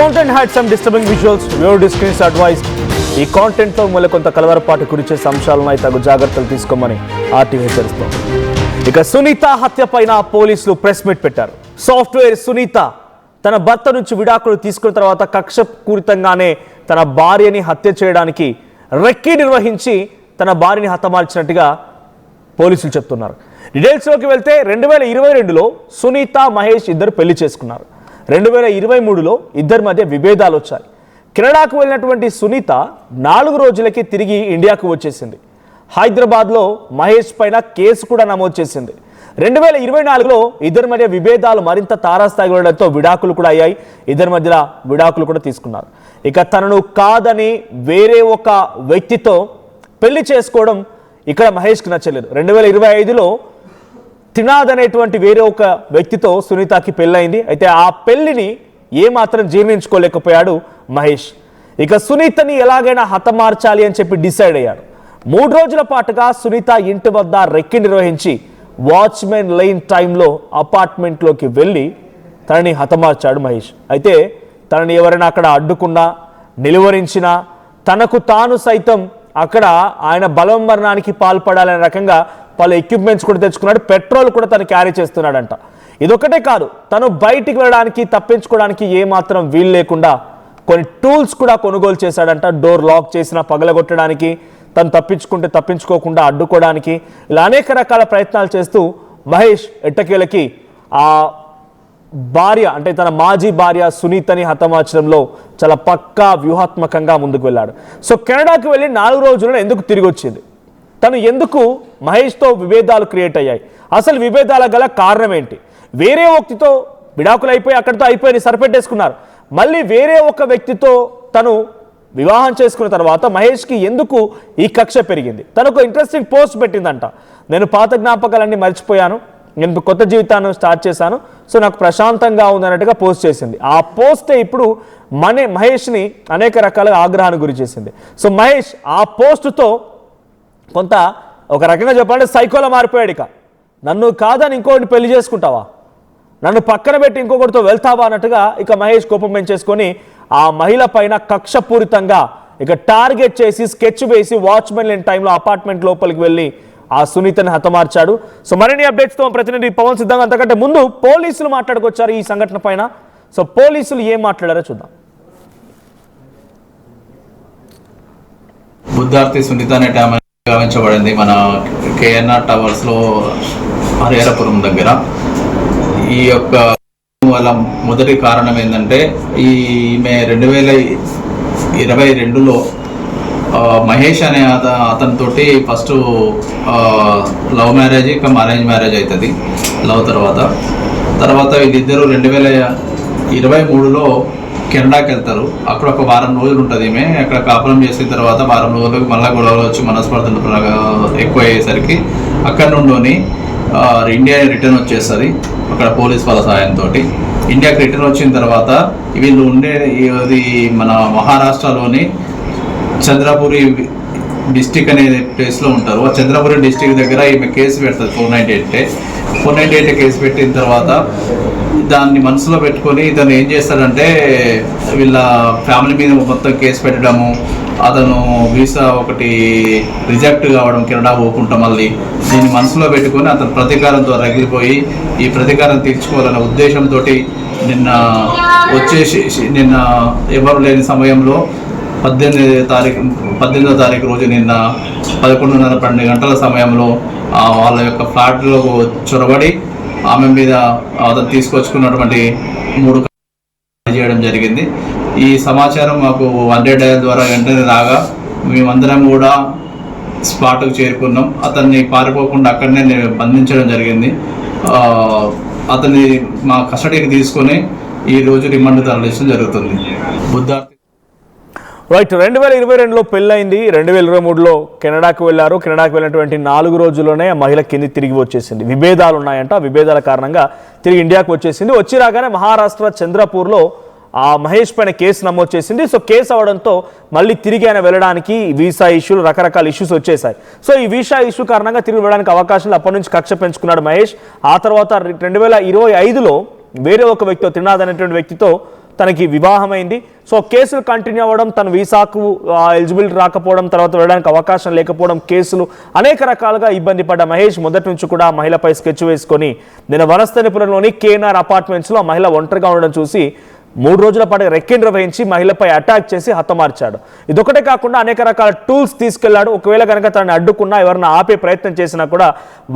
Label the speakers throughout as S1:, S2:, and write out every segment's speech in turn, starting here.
S1: content had some disturbing visuals. Viewer discretion advised. ఈ కాంటెంట్లో మళ్ళీ కొంత కలవరపాటు గురించే అంశాలను తగు జాగ్రత్తలు తీసుకోమని ఆర్టీవీ హెచ్చరిస్తోంది. ఇక సునీత హత్య పైన పోలీసులు ప్రెస్ మీట్ పెట్టారు. సాఫ్ట్వేర్ సునీత తన భర్త నుంచి విడాకులు తీసుకున్న తర్వాత కక్షపూరితంగానే తన భార్యని హత్య చేయడానికి రెక్కి నిర్వహించి తన భార్యని హతమార్చినట్టుగా పోలీసులు చెప్తున్నారు. డీటెయిల్స్లోకి వెళ్తే 2022లో సునీత మహేష్ ఇద్దరు పెళ్లి చేసుకున్నారు. 2023లో ఇద్దరి మధ్య విభేదాలు వచ్చాయి. కెనడాకు వెళ్ళినటువంటి సునీత 4 రోజులకి తిరిగి ఇండియాకు వచ్చేసింది. హైదరాబాద్లో మహేష్ పైన కేసు కూడా నమోదు చేసింది. 2024లో ఇద్దరి మధ్య విభేదాలు మరింత తారాస్థాయికి వెళ్ళడంతో విడాకులు కూడా అయ్యాయి. ఇద్దరి మధ్యలో విడాకులు కూడా తీసుకున్నారు. ఇక తనను కాదని వేరే ఒక వ్యక్తితో పెళ్లి చేసుకోవడం ఇక్కడ మహేష్కి నచ్చలేదు. 2025లో త్రినాథ్ అనేటువంటి వేరే ఒక వ్యక్తితో సునీతకి పెళ్ళయింది. అయితే ఆ పెళ్లిని ఏమాత్రం జీర్ణించుకోలేకపోయాడు మహేష్. ఇక సునీతని ఎలాగైనా హతమార్చాలి అని చెప్పి డిసైడ్ అయ్యాడు. 3 రోజుల పాటుగా సునీత ఇంటి వద్ద రెక్కి నిర్వహించి వాచ్మెన్ లైన్ టైంలో అపార్ట్మెంట్లోకి వెళ్ళి తనని హతమార్చాడు మహేష్. అయితే తనని ఎవరైనా అక్కడ అడ్డుకున్నా నిలువరించినా తనకు తాను సైతం అక్కడ ఆయన బలవన్మరణానికి పాల్పడాలనే రకంగా పలు ఎక్విప్మెంట్స్ కూడా తెచ్చుకున్నాడు. పెట్రోల్ కూడా తను క్యారీ చేస్తున్నాడంట. ఇదొక్కటే కాదు, తను బయటికి వెళ్ళడానికి తప్పించుకోవడానికి ఏమాత్రం వీలు లేకుండా కొన్ని టూల్స్ కూడా కొనుగోలు చేశాడంట. డోర్ లాక్ చేసిన పగలగొట్టడానికి, తను తప్పించుకోకుండా అడ్డుకోవడానికి, ఇలా అనేక రకాల ప్రయత్నాలు చేస్తూ మహేష్ ఎట్టకేలకి ఆ భార్య అంటే తన మాజీ భార్య సునీతని హతమార్చడంలో చాలా పక్కా వ్యూహాత్మకంగా ముందుకు వెళ్ళాడు. సో కెనడాకి వెళ్ళి 4 రోజుల్లో ఎందుకు తిరిగి వచ్చింది, తను ఎందుకు మహేష్తో విభేదాలు క్రియేట్ అయ్యాయి, అసలు విభేదాల గల కారణం ఏంటి, వేరే వ్యక్తితో విడాకులు అయిపోయి అక్కడితో అయిపోయి సరిపెట్టేసుకున్నారు, మళ్ళీ వేరే ఒక వ్యక్తితో తను వివాహం చేసుకున్న తర్వాత మహేష్కి ఎందుకు ఈ కక్ష పెరిగింది. తనకు ఇంట్రెస్టింగ్ పోస్ట్ పెట్టిందంట. నేను పాత జ్ఞాపకాలన్నీ మర్చిపోయాను, నేను కొత్త జీవితాన్ని స్టార్ట్ చేశాను, సో నాకు ప్రశాంతంగా ఉందన్నట్టుగా పోస్ట్ చేసింది. ఆ పోస్టే ఇప్పుడు మహేష్ని అనేక రకాల ఆగ్రహానికి గురి చేసింది. సో మహేష్ ఆ పోస్టుతో కొంత ఒక రకంగా చెప్పాలంటే సైకోలో మారిపోయాడు. ఇక నన్ను కాదని ఇంకొకటి పెళ్లి చేసుకుంటావా, నన్ను పక్కన పెట్టి ఇంకొకటితో వెళ్తావా అన్నట్టుగా ఇక మహేష్ కోపం పెంచేసుకొని ఆ మహిళ పైన కక్షపూరితంగా ఇక టార్గెట్ చేసి స్కెచ్ వేసి వాచ్మెన్ లేని టైంలో అపార్ట్మెంట్ లోపలికి వెళ్ళి ఆ సునీతని హతమార్చాడు. సో మరిన్ని అప్డేట్స్తో ప్రతినిధి పవన్ సిద్ధంగా. అంతకంటే ముందు పోలీసులు మాట్లాడుకొచ్చారు ఈ సంఘటన పైన. సో పోలీసులు ఏం మాట్లాడారో చూద్దాం.
S2: బుద్ధార్తి సునీత అనే గావించబడింది మన కేఎన్ఆర్ టవర్స్ లో హరిహరపురం దగ్గర. ఈ యొక్క వాళ్ళ మొదటి కారణం ఏంటంటే ఈమె 2022లో మహేష్ అనే అతనితోటి ఫస్ట్ లవ్ మ్యారేజ్ ఇక అరేంజ్ మ్యారేజ్ అవుతుంది. లవ్ తర్వాత వీళ్ళిద్దరూ 2023లో కెనడాకి వెళ్తారు. అక్కడ ఒక వారం రోజులు ఉంటుంది. ఈమె అక్కడ కాపురం చేసిన తర్వాత వారం రోజులకు మళ్ళీ గొడవలు వచ్చి మనస్పర్ధలు ఎక్కువ అయ్యేసరికి అక్కడ నుండి ఇండియా రిటర్న్ వచ్చేస్తుంది. అక్కడ పోలీస్ వాళ్ళ సహాయంతో ఇండియాకి రిటర్న్ వచ్చిన తర్వాత వీళ్ళు ఉండేది మన మహారాష్ట్రలోని చంద్రపురి డిస్టిక్ అనే ప్లేస్లో ఉంటారు. ఆ చంద్రపురి డిస్టిక్ దగ్గర ఈమె కేసు పెడుతుంది 498 కేసు పెట్టిన తర్వాత దాన్ని మనసులో పెట్టుకొని ఇతను ఏం చేస్తాడంటే వీళ్ళ ఫ్యామిలీ మీద మొత్తం కేసు పెట్టడము, అతను వీసా ఒకటి రిజెక్ట్ కావడం, కెనడా పోకుండా మళ్ళీ దీన్ని మనసులో పెట్టుకొని అతను ప్రతీకారంతో రగిలిపోయి ఈ ప్రతీకారం తీర్చుకోవాలనే ఉద్దేశంతో నిన్న ఎవరు లేని సమయంలో 18వ తారీఖు రోజు నిన్న 11:30-12 గంటల సమయంలో వాళ్ళ యొక్క ఫ్లాట్లో చొరబడి ఆమె మీద అతను తీసుకొచ్చుకున్నటువంటి 3 చేయడం జరిగింది. ఈ సమాచారం మాకు 100 డయల్ ద్వారా వెంటనే రాగా మేమందరం కూడా స్పాట్కు చేరుకున్నాం. అతన్ని పారిపోకుండా అక్కడనే బంధించడం జరిగింది. అతన్ని మా కస్టడీకి తీసుకొని ఈరోజు రిమాండ్ తరలించడం జరుగుతుంది. బుద్ధార్తి
S1: రైట్. 2022లో పెళ్ళైంది, 2023లో కెనడాకు వెళ్ళారు. కెనడాకు వెళ్ళినటువంటి 4 రోజుల్లోనే ఆ మహిళ కింది తిరిగి వచ్చేసింది. విభేదాలు ఉన్నాయంట, విభేదాల కారణంగా తిరిగి ఇండియాకు వచ్చేసింది. వచ్చి రాగానే మహారాష్ట్ర చంద్రపూర్లో ఆ మహేష్ పైన కేసు నమోదు చేసింది. సో కేసు అవడంతో మళ్ళీ తిరిగి ఆయన వెళ్ళడానికి వీసా ఇష్యూలు, రకరకాల ఇష్యూస్ వచ్చేసాయి. సో ఈ వీసా ఇష్యూ కారణంగా తిరిగి వెళ్ళడానికి అవకాశం అప్పటి నుంచి కక్ష పెంచుకున్నాడు మహేష్. ఆ తర్వాత 2025లో వేరే ఒక వ్యక్తితో, త్రినాథ్ అనేటువంటి వ్యక్తితో తనకి వివాహమైంది. సో కేసులు కంటిన్యూ అవ్వడం, తన వీసాకు ఎలిజిబిలిటీ రాకపోవడం, తర్వాత వెళ్ళడానికి అవకాశం లేకపోవడం, కేసులు అనేక రకాలుగా ఇబ్బంది పడ్డ మహేష్ మొదటి నుంచి కూడా మహిళపై స్కెచ్ వేసుకొని నిన్న వనస్థలిపురంలోని కేఎన్ఆర్ అపార్ట్మెంట్స్లో ఆ మహిళ ఒంటరిగా ఉండడం చూసి 3 రోజుల పాటు రెక్కి నిర్వహించి మహిళపై అటాక్ చేసి హతమార్చాడు. ఇదొకటే కాకుండా అనేక రకాల టూల్స్ తీసుకెళ్లాడు. ఒకవేళ కనుక తనని అడ్డుకున్నా, ఎవరైనా ఆపే ప్రయత్నం చేసినా కూడా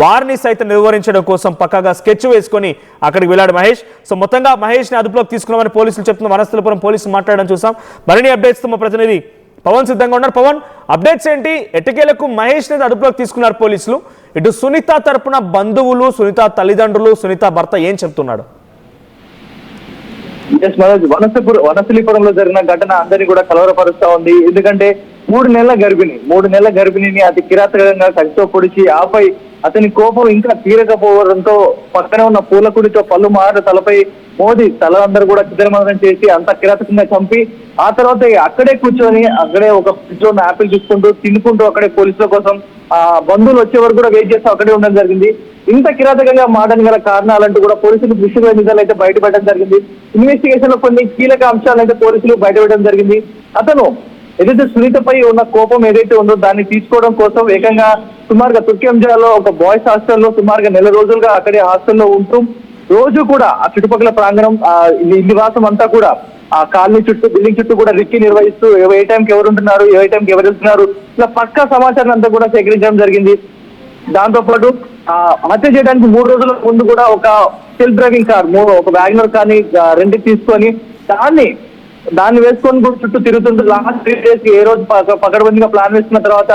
S1: వారిని సైతం నిర్వహించడం కోసం పక్కాగా స్కెచ్ వేసుకొని అక్కడికి వెళ్ళాడు మహేష్. సో మొత్తంగా మహేష్ని అదుపులోకి తీసుకున్నామని పోలీసులు చెప్తున్న వనస్థలిపురం పోలీసులు మాట్లాడడం చూసాం. మరిన్ని అప్డేట్స్ మా ప్రతినిధి పవన్ సిద్ధంగా ఉన్నారు. పవన్, అప్డేట్స్ ఏంటి? ఎట్టకేలకు మహేష్ని అదుపులోకి తీసుకున్నారు పోలీసులు. ఇటు సునీత తరపున బంధువులు, సునీత తల్లిదండ్రులు, సునీత భర్త ఏం చెప్తున్నాడు?
S3: వనస్థలిపురంలో జరిగిన ఘటన అందరినీ కూడా కలవరపరుస్తా ఉంది. ఎందుకంటే 3 నెలల గర్భిణిని అతి కిరాతకంగా కత్తితో పొడిచి ఆపై అతని కోపం ఇంకా తీరకపోవడంతో పక్కనే ఉన్న పూలకుడితో పళ్ళు మారు తలపై మోదీ తల అందరూ కూడా చిత్రమందనం చేసి అంత కిరాతకంగా చంపి ఆ తర్వాత అక్కడే కూర్చొని అక్కడే ఒక ఫ్రిడ్జ్ లో యాపిల్ తీసుకుంటూ తినుకుంటూ అక్కడే పోలీసుల కోసం ఆ బంధువులు వచ్చే వరకు కూడా వెయిట్ చేస్తూ అక్కడే ఉండడం జరిగింది. ఇంత కిరాతకంగా మారడానికి గల కారణాలంటూ కూడా పోలీసులు విషయ నిజాలు అయితే బయటపెట్టడం జరిగింది. ఇన్వెస్టిగేషన్ లో కొన్ని కీలక అంశాలైతే పోలీసులు బయటపెట్టడం జరిగింది. అతను ఏదైతే సునీతపై ఉన్న కోపం ఏదైతే ఉందో దాన్ని తీసుకోవడం కోసం ఏకంగా సుమారుగా తుర్కింజాలో ఒక బాయ్స్ హాస్టల్లో సుమారుగా 1 రోజులుగా అక్కడే హాస్టల్లో ఉంటూ రోజు కూడా ఆ చుట్టుపక్కల ప్రాంగణం నివాసం అంతా కూడా ఆ కాలనీ చుట్టూ, బిల్డింగ్ చుట్టూ కూడా రిక్కి నిర్వహిస్తూ ఏ టైంకి ఎవరు ఉంటున్నారు, ఏ టైంకి ఎవరు వెళ్తున్నారు, ఇలా పక్కా సమాచారం అంతా కూడా సేకరించడం జరిగింది. దాంతో పాటు హత్య చేయడానికి 3 రోజుల ముందు కూడా ఒక సెల్ఫ్ డ్రైవింగ్ కార్, ఒక వ్యాగనర్ కార్ని రెంట్కి తీసుకొని దాన్ని వేసుకొని కూడా చుట్టూ తిరుగుతుంటూ లాస్ట్ 3 days ఏ రోజు పకడ్బందీగా ప్లాన్ వేసుకున్న తర్వాత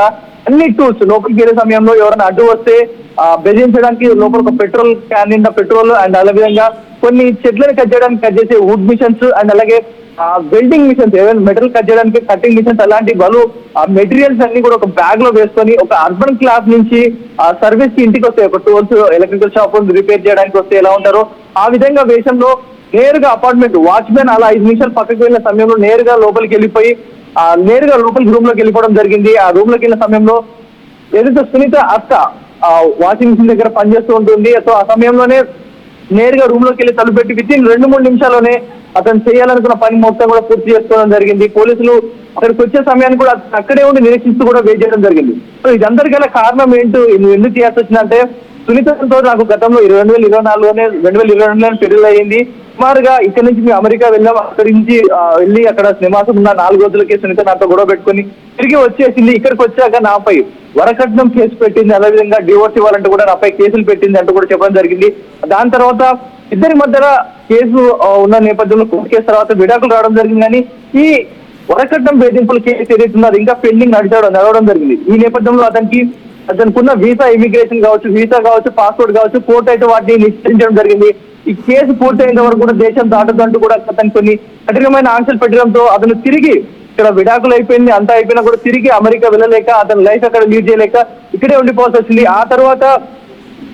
S3: అన్ని టూల్స్ లోపలికి వెళ్ళే సమయంలో ఎవరైనా అడ్డు వస్తే బెదిరించడానికి లోపల ఒక పెట్రోల్ క్యాన్ నిండా పెట్రోల్ అండ్ అదే విధంగా కొన్ని చెట్లను కట్ చేసే వుడ్ మిషన్స్ అండ్ అలాగే వెల్డింగ్ మిషన్స్, ఏమైనా మెటల్ కట్ చేయడానికి కటింగ్ మిషన్స్, అలాంటి బలు మెటీరియల్స్ అన్ని కూడా ఒక బ్యాగ్ లో వేసుకొని ఒక అర్బన్ క్లాస్ నుంచి సర్వీస్ కి ఇంటికి వస్తాయి, ఒక టూల్స్ ఎలక్ట్రికల్ షాప్ రిపేర్ చేయడానికి వస్తే ఎలా ఉంటారో ఆ విధంగా వేషంలో నేరుగా అపార్ట్మెంట్ వాచ్మెన్ అలా 5 నిమిషాలు పక్కకి వెళ్ళిన సమయంలో నేరుగా లోపలికి వెళ్ళిపోయి నేరుగా లోపలికి రూమ్ లోకి వెళ్ళిపోవడం జరిగింది. ఆ రూమ్ లోకి వెళ్ళిన సమయంలో ఏదైతే సునీత అత్త వాషింగ్ మిషన్ దగ్గర పనిచేస్తూ ఉంటుంది. సో ఆ సమయంలోనే నేరుగా రూమ్ లోకి వెళ్ళి తలుపు పెట్టి వితిన్ 2-3 నిమిషాల్లోనే అతను చేయాలనుకున్న పని మొత్తం కూడా పూర్తి చేసుకోవడం జరిగింది. పోలీసులు అక్కడికి వచ్చే సమయాన్ని కూడా అక్కడే ఉండి నిరీక్షిస్తూ కూడా వెయిట్ చేయడం జరిగింది. సో ఇదందరికీ గల కారణం ఏంటో, ఎందుకు చేయాల్సి వచ్చిందంటే సునీతతో నాకు గతంలో 2022లోనే పెళ్లి అయ్యింది. సుమారుగా ఇక్కడ నుంచి మేము అమెరికా వెళ్ళాం. అక్కడి నుంచి వెళ్ళి అక్కడ నివాసం ఉన్న 4 రోజులకే సునీత నాతో గొడవ పెట్టుకుని తిరిగి వచ్చేసింది. ఇక్కడికి వచ్చాక నాపై వరకట్నం కేసు పెట్టింది, అదేవిధంగా డివోర్స్ ఇవ్వాలంటూ కూడా నాపై కేసులు పెట్టింది అంటూ కూడా చెప్పడం జరిగింది. దాని తర్వాత ఇద్దరి మధ్యలో కేసు ఉన్న నేపథ్యంలో కోర్టు కేసు తర్వాత విడాకులు రావడం జరిగింది. కానీ ఈ వరకట్నం వేధింపుల కేసు ఏదైతుందో అది ఇంకా పెండింగ్ నడవడం జరిగింది. ఈ నేపథ్యంలో అతనుకున్న వీసా, ఇమిగ్రేషన్ కావచ్చు, వీసా కావచ్చు, పాస్పోర్ట్ కావచ్చు, కోర్టు అయితే వాటిని నిశ్చయించడం జరిగింది. ఈ కేసు పూర్తయిన వరకు కూడా దేశం దాటదంటూ కూడా అతను కొన్ని కఠినమైన ఆంక్షలు పెట్టడంతో అతను తిరిగి ఇక్కడ విడాకులు అయిపోయింది, అంతా అయిపోయినా కూడా తిరిగి అమెరికా వెళ్ళలేక అతని లైఫ్ అక్కడ లీడ్ చేయలేక ఇక్కడే ఉండిపోవాల్సి వచ్చింది. ఆ తర్వాత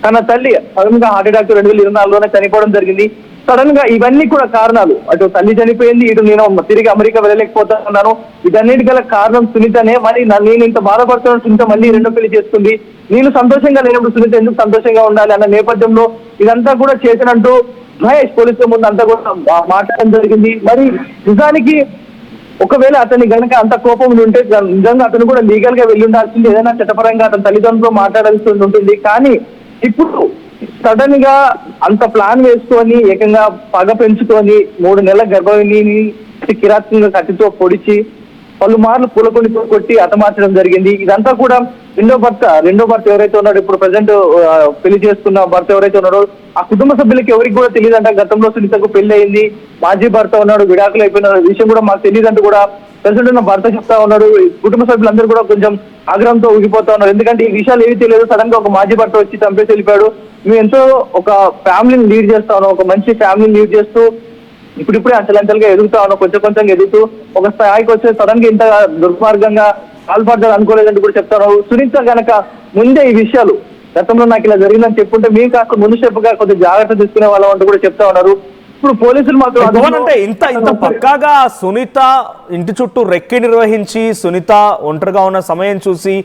S3: తన తల్లి సడన్ గా హార్ట్ అటాక్ 2024లోనే చనిపోవడం జరిగింది. సడన్ గా ఇవన్నీ కూడా కారణాలు, అటు తల్లి చనిపోయింది, ఇటు నేను తిరిగి అమెరికా వెళ్ళలేకపోతున్నాను, వీటన్నిటి గల కారణం సునీతనే. మరి నేను ఇంత బాధపడుతున్నాను, సునీత మళ్ళీ 2వ పెళ్లి చేసుకుంది, నేను సంతోషంగా లేనప్పుడు సునీత ఎందుకు సంతోషంగా ఉండాలి అన్న నేపథ్యంలో ఇదంతా కూడా చేసినట్టు మహేష్ పోలీసుల ముందు అంతా కూడా మాట్లాడడం జరిగింది. మరి నిజానికి ఒకవేళ అతని గనక అంత కోపం ఉంటే నిజంగా అతను కూడా లీగల్ గా వెళ్ళి ఉండాల్సింది, ఏదైనా చట్టపరంగా అతని తల్లిదండ్రులతో మాట్లాడాల్సి ఉంటుంది. కానీ ఇప్పుడు సడన్ గా అంత ప్లాన్ వేసుకొని ఏకంగా పగ పెంచుకొని 3 నెలల గర్భిణిని కిరాతకంగా కత్తితో పొడిచి పలుమార్లు పూలకొండితో కొట్టి హతమార్చడం జరిగింది. ఇదంతా కూడా రెండో భర్త ఎవరైతే ఉన్నాడో, ఇప్పుడు ప్రజెంట్ పెళ్లి చేసుకున్న భర్త ఎవరైతే ఉన్నాడో ఆ కుటుంబ సభ్యులకి ఎవరికి కూడా తెలియదంట. గతంలో సునీతకు పెళ్లి అయింది, మాజీ భర్త ఉన్నాడు, విడాకులు అయిపోయిన విషయం కూడా మాకు తెలియదంటూ కూడా ప్రజెంట్ ఉన్న భర్త చెప్తా ఉన్నాడు. కుటుంబ సభ్యులందరూ కూడా కొంచెం ఆగ్రహంతో ఊగిపోతా ఉన్నారు. ఎందుకంటే ఈ విషయాలు ఏవి తెలియదు, సడన్ గా ఒక మాజీ భర్త వచ్చి చంపేసి వెళ్ళిపోయాడు. మేము ఎంతో ఒక ఫ్యామిలీని లీడ్ చేస్తా ఉన్నాం, ఒక మంచి ఫ్యామిలీని లీడ్ చేస్తూ ఇప్పుడిప్పుడే అంచెలంచెలుగా ఎదుగుతా ఉన్నాం, కొంచెం ఎదుగుతూ ఒక స్థాయికి వచ్చే సడన్ గా ఇంత దుర్మార్గంగా పాల్పడతారు అనుకోలేదంటూ కూడా చెప్తారు. సునీత గనక ముందే ఈ విషయాలు గతంలో నాకు ఇలా జరిగిందని చెప్పుకుంటే మేము కాస్త ముందు స్టెప్గా కొద్దిగా జాగ్రత్త తీసుకునే వాళ్ళం అంటూ కూడా చెప్తా ఉన్నారు. ఇప్పుడు పోలీసులు మాత్రం
S1: అంటే ఇంత పక్కాగా సునీత ఇంటి చుట్టూ రెక్కి నిర్వహించి సునీత ఒంటరిగా ఉన్న సమయం చూసి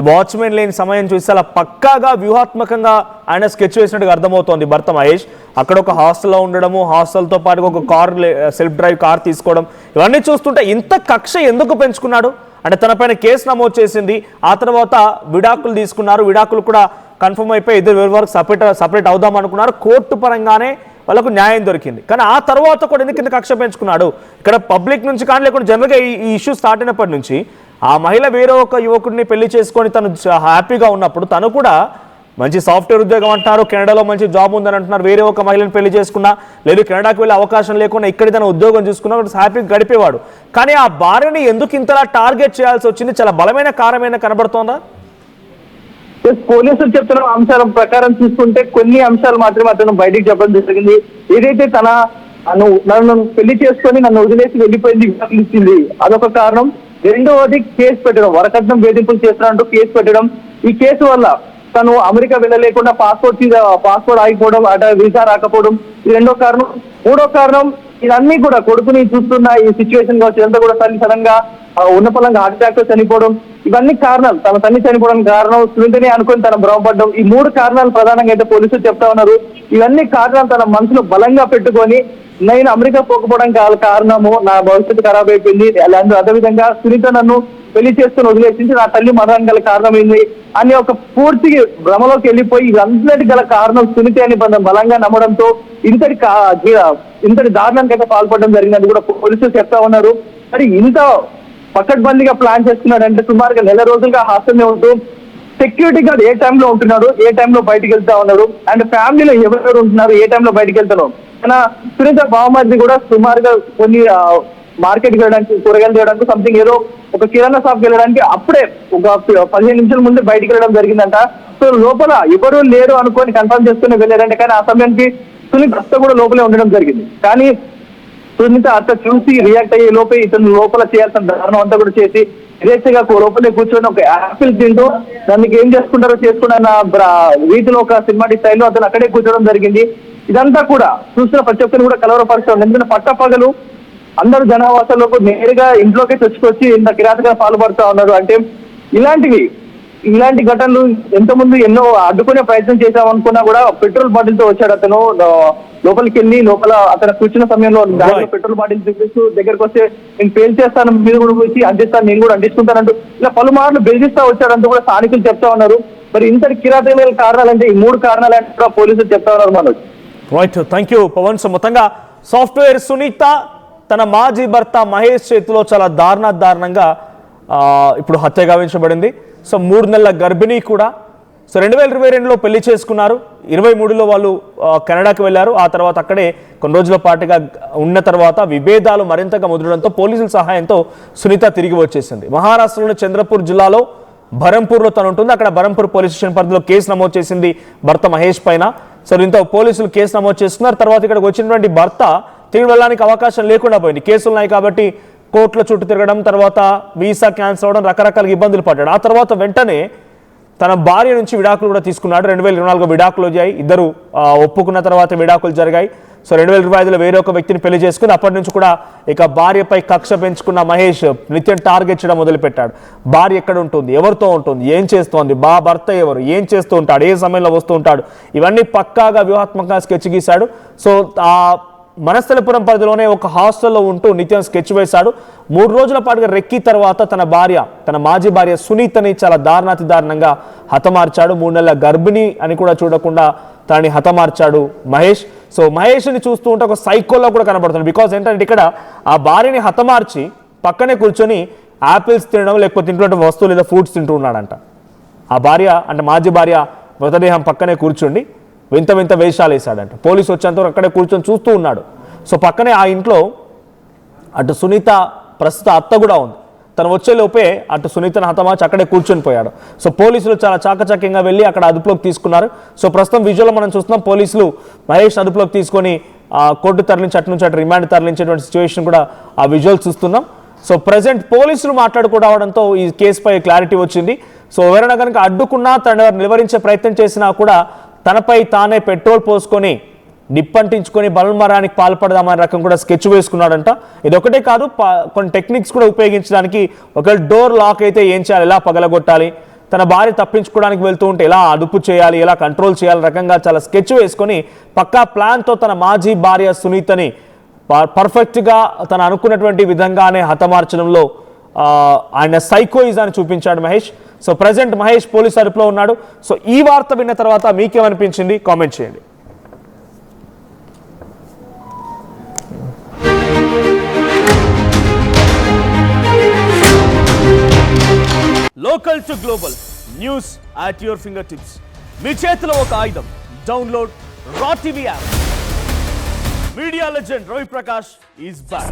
S1: వాచ్మెన్ లేని సమయం చూస్తే అలా పక్కాగా వ్యూహాత్మకంగా ఆయన స్కెచ్ వేసినట్టుగా అర్థమవుతోంది భర్త మహేష్. అక్కడ ఒక హాస్టల్లో ఉండడము, హాస్టల్తో పాటు ఒక కార్, సెల్ఫ్ డ్రైవ్ కార్ తీసుకోవడం, ఇవన్నీ చూస్తుంటే ఇంత కక్ష ఎందుకు పెంచుకున్నాడు అంటే తనపైన కేసు నమోదు చేసింది, ఆ తర్వాత విడాకులు తీసుకున్నారు, విడాకులు కూడా కన్ఫర్మ్ అయిపోయి ఇద్దరు వేరు వరకు సపరేట్ అవుదాం అనుకున్నారు, కోర్టు పరంగానే వాళ్ళకు న్యాయం దొరికింది. కానీ ఆ తర్వాత కూడా ఎందుకు ఇంత కక్ష పెంచుకున్నాడు? ఇక్కడ పబ్లిక్ నుంచి కానీ లేకుండా జనరల్గా ఈ ఇష్యూ స్టార్ట్ అయినప్పటి నుంచి ఆ మహిళ వేరే ఒక యువకుడిని పెళ్లి చేసుకొని తను హ్యాపీగా ఉన్నప్పుడు తను కూడా మంచి సాఫ్ట్వేర్ ఉద్యోగం అంటున్నారు, కెనడాలో మంచి జాబ్ ఉందని అంటున్నారు, వేరే ఒక మహిళను పెళ్లి చేసుకున్నా, లేదు కెనడాకి వెళ్ళే అవకాశం లేకుండా ఇక్కడ తన ఉద్యోగం చూసుకున్నా హ్యాపీగా గడిపేవాడు. కానీ ఆ భార్యని ఎందుకు ఇంతలా టార్గెట్ చేయాల్సి వచ్చింది? చాలా బలమైన కారణమైన కనబడుతోందా?
S3: పోలీసులు చెప్తున్న అంశాల ప్రకారం చూసుకుంటే కొన్ని అంశాలు మాత్రమే అతను బయటికి చెప్పడం జరిగింది. ఏదైతే నన్ను పెళ్లి చేసుకొని నన్ను వదిలేసి వెళ్ళిపోయింది, ఇచ్చింది, అదొక కారణం. రెండవది కేసు పెట్టడం, వరకట్నం వేధింపులు చేస్తున్నట్టు కేసు పెట్టడం. ఈ కేసు వల్ల తను అమెరికా వెళ్ళలేకుండా పాస్పోర్ట్ ఆగిపోవడం, అట వీసా రాకపోవడం, ఇది రెండో కారణం. మూడో కారణం ఇవన్నీ కూడా కొడుకుని చూస్తున్న ఈ సిచ్యువేషన్ కావచ్చు, ఇదంతా కూడా తల్లి సడన్ గా ఉన్న పలంగా హార్ట్ అటాక్ తో చనిపోవడం, ఇవన్నీ కారణాలు. తన తల్లి చనిపోవడానికి కారణం సునీతనే అనుకుని తన భ్రమపడడం, ఈ మూడు కారణాలు ప్రధానంగా అయితే పోలీసులు చెప్తా ఉన్నారు. ఇవన్నీ కారణాలు తన మనసులో బలంగా పెట్టుకొని నేను అమెరికా పోకపోవడానికి కారణము నా భవిష్యత్తు ఖరాబ్ అయిపోయింది, అదేవిధంగా సునీత నన్ను పెళ్లి చేసుకుని వదిలేసింది, నా తల్లి మరణానికి గల కారణమైంది అని ఒక పూర్తి భ్రమలోకి వెళ్ళిపోయి ఇదంతటి గల కారణం సునీత అని బలంగా నమ్మడంతో ఇంతటి దారుణానికి అయితే పాల్పడడం జరిగిందని కూడా పోలీసులు చెప్తా ఉన్నారు. మరి ఇంత పకడ్బందీగా ప్లాన్ చేస్తున్నాడంటే సుమారుగా నెల రోజులుగా హాస్టల్లో ఉంటూ సెక్యూరిటీ గార్డ్ ఏ టైంలో ఉంటున్నాడు, ఏ టైంలో బయటకు వెళ్తా ఉన్నాడు, అండ్ ఫ్యామిలీలో ఎవరెవరు ఉంటున్నారు, ఏ టైంలో బయటకు వెళ్తాను. మన సునీత బావమరిది కూడా సుమారుగా కొన్ని మార్కెట్కి వెళ్ళడానికి, కూరగాయలు చేయడానికి, సంథింగ్ ఏదో ఒక కిరాణా షాప్కి వెళ్ళడానికి అప్పుడే ఒక 15 నిమిషాల ముందే బయటకు వెళ్ళడం జరిగిందంట. సో లోపల ఎవరు లేరు అనుకొని కన్ఫర్మ్ చేసుకుని వెళ్ళారంటే, కానీ ఆ సమయానికి సునీత అత్త కూడా లోపలే ఉండడం జరిగింది. కానీ సునీత అత్త చూసి రియాక్ట్ అయ్యే లోపే ఇతను లోపల చేయాల్సిన దారుణం అంతా కూడా చేసి యథేచ్ఛగా లోపలే కూర్చొని ఒక యాపిల్ తింటూ దానికి ఏం చేసుకుంటారో చేసుకున్న వీధిలో ఒక సినిమాటిక్ స్టైల్లో అతను అక్కడే కూర్చోవడం జరిగింది. ఇదంతా కూడా చూసిన ప్రతి ఒక్కరిని కూడా కలవరపరుస్తూ ఉంది. ఎందుకంటే పట్టపగలు అందరూ జనావాసాలకు నేరుగా ఇంట్లోకి తెచ్చుకొచ్చి ఇంత కిరాతగా పాల్పడుతూ ఉన్నారు. అంటే ఇలాంటి ఘటనలు ఎంతమంది ఎన్నో అడ్డుకునే ప్రయత్నం చేశామనుకున్నా కూడా పెట్రోల్ బాటిల్ తో వచ్చాడు అతను. లోపలికి వెళ్ళి లోపల అతను కూర్చున్న సమయంలో పెట్రోల్ బాటిల్ చూపిస్తూ దగ్గరకు వస్తే నేను పేల్ చేస్తాను, మీరు కూడా వచ్చి అంటిస్తాను, నేను కూడా అంటిస్తుంటానంటూ ఇలా పలుమార్లు బెదిరిస్తా వచ్చాడంటూ కూడా స్థానికులు చెప్తా ఉన్నారు. మరి ఇంతటి కిరాతమైన కారణాలంటే ఈ మూడు కారణాలంటే కూడా పోలీసులు చెప్తా ఉన్నారు. Manoj,
S1: right, thank you Pavan. So మొత్తంగా సాఫ్ట్వేర్ సునీత తన మాజీ భర్త మహేష్ చేతిలో చాలా దారుణంగా ఇప్పుడు హత్య గావించబడింది. సో 3 నెలల గర్భిణీ కూడా. సో 2022లో పెళ్లి చేసుకున్నారు, 23లో వాళ్ళు కెనడాకి వెళ్ళారు. ఆ తర్వాత అక్కడే కొన్ని రోజుల పాటుగా ఉన్న తర్వాత విభేదాలు మరింతగా ముదరడంతో పోలీసుల సహాయంతో సునీత తిరిగి వచ్చేసింది. మహారాష్ట్రలోని చంద్రపూర్ జిల్లాలో బరంపూర్లో తను ఉంటుంది. అక్కడ బరంపూర్ పోలీస్ స్టేషన్ పరిధిలో కేసు నమోదు చేసింది భర్త మహేష్ పైన. సో దీంతో పోలీసులు కేసు నమోదు చేసుకున్నారు. తర్వాత ఇక్కడికి వచ్చినటువంటి భర్త తిరిగి వెళ్ళడానికి అవకాశం లేకుండా పోయింది. కేసులు ఉన్నాయి కాబట్టి కోర్టుల చుట్టూ తిరగడం, తర్వాత వీసా క్యాన్సిల్ అవ్వడం, రకరకాల ఇబ్బందులు పడ్డాడు. ఆ తర్వాత వెంటనే తన భార్య నుంచి విడాకులు కూడా తీసుకున్నాడు. 2024 విడాకులు వచ్చాయి. ఇద్దరు ఒప్పుకున్న తర్వాత విడాకులు జరిగాయి. సో 2025లో వేరే ఒక వ్యక్తిని పెళ్లి చేసుకుని అప్పటి నుంచి కూడా ఇక భార్యపై కక్ష పెంచుకున్న మహేష్ నిత్యం టార్గెట్ చేయడం మొదలుపెట్టాడు. భార్య ఎక్కడ ఉంటుంది, ఎవరితో ఉంటుంది, ఏం చేస్తోంది, భర్త ఎవరు, ఏం చేస్తూ ఉంటాడు, ఏ సమయంలో వస్తూ ఉంటాడు, ఇవన్నీ పక్కాగా వ్యూహాత్మకంగా స్కెచ్ గీశాడు. సో ఆ మనస్థలపురం పరిధిలోనే ఒక హాస్టల్లో ఉంటూ నిత్యం స్కెచ్ వేశాడు. 3 రోజుల పాటుగా రెక్కి తర్వాత తన మాజీ భార్య సునీతని చాలా దారుణంగా హతమార్చాడు. 3 నెలల గర్భిణి అని కూడా చూడకుండా తనని హతమార్చాడు మహేష్. సో మహేష్ని చూస్తూ ఉంటే ఒక సైకోలో కూడా కనబడుతుంది. బికాజ్ ఏంటంటే ఇక్కడ ఆ భార్యని హతమార్చి పక్కనే కూర్చొని యాపిల్స్ తినడం, లేకపోతే ఇంట్లో వస్తువులు లేదా ఫ్రూట్స్ తింటూ ఉన్నాడంట. ఆ భార్య అంటే మాజీ భార్య మృతదేహం పక్కనే కూర్చుండి వింత వేషాలు వేశాడంట. పోలీసు వచ్చేంతవరకు అక్కడే కూర్చొని చూస్తూ ఉన్నాడు. సో పక్కనే ఆ ఇంట్లో అటు సునీత ప్రస్తుత అత్త కూడా ఉంది. తను వచ్చేలోపే అటు సునీతను హతమార్చి అక్కడే కూర్చొని పోయాడు. సో పోలీసులు చాలా చాకచక్యంగా వెళ్ళి అక్కడ అదుపులోకి తీసుకున్నారు. సో ప్రస్తుతం విజువల్లో మనం చూస్తున్నాం, పోలీసులు మహేష్ అదుపులోకి తీసుకొని కోర్టు తరలించి అటు నుంచి అటు రిమాండ్ తరలించేటువంటి సిచ్యువేషన్ కూడా ఆ విజువల్ చూస్తున్నాం. సో ప్రజెంట్ పోలీసులు మాట్లాడుకోవడంతో ఈ కేసుపై క్లారిటీ వచ్చింది. సో ఎవరైనా కనుక అడ్డుకున్నా, తను నిలువరించే ప్రయత్నం చేసినా కూడా తనపై తానే పెట్రోల్ పోసుకొని నిప్పంటించుకొని బలమరానికి పాల్పడదామనే రకం కూడా స్కెచ్ వేసుకున్నాడంట. ఇది ఒకటే కాదు, కొన్ని టెక్నిక్స్ కూడా ఉపయోగించడానికి, ఒకవేళ డోర్ లాక్ అయితే ఏం చేయాలి, ఎలా పగలగొట్టాలి, తన భార్య తప్పించుకోవడానికి వెళ్తూ ఉంటే ఎలా అదుపు చేయాలి, ఎలా కంట్రోల్ చేయాలి రకంగా చాలా స్కెచ్ వేసుకొని పక్కా ప్లాన్తో తన మాజీ భార్య సునీతని పర్ఫెక్ట్గా తను అనుకున్నటువంటి విధంగానే హతమార్చడంలో ఆయన సైకోయిజాన్ని చూపించాడు Mahesh. So present Mahesh police అదుపులో ఉన్నాడు. సో ఈ వార్త విన్న తర్వాత మీకేమనిపించింది కామెంట్ చేయండి. Local to global news at your finger tips. మీ చేతిలో ఒక ఆయుధం. Download Raw TV app. Media legend Ravi Prakash is back.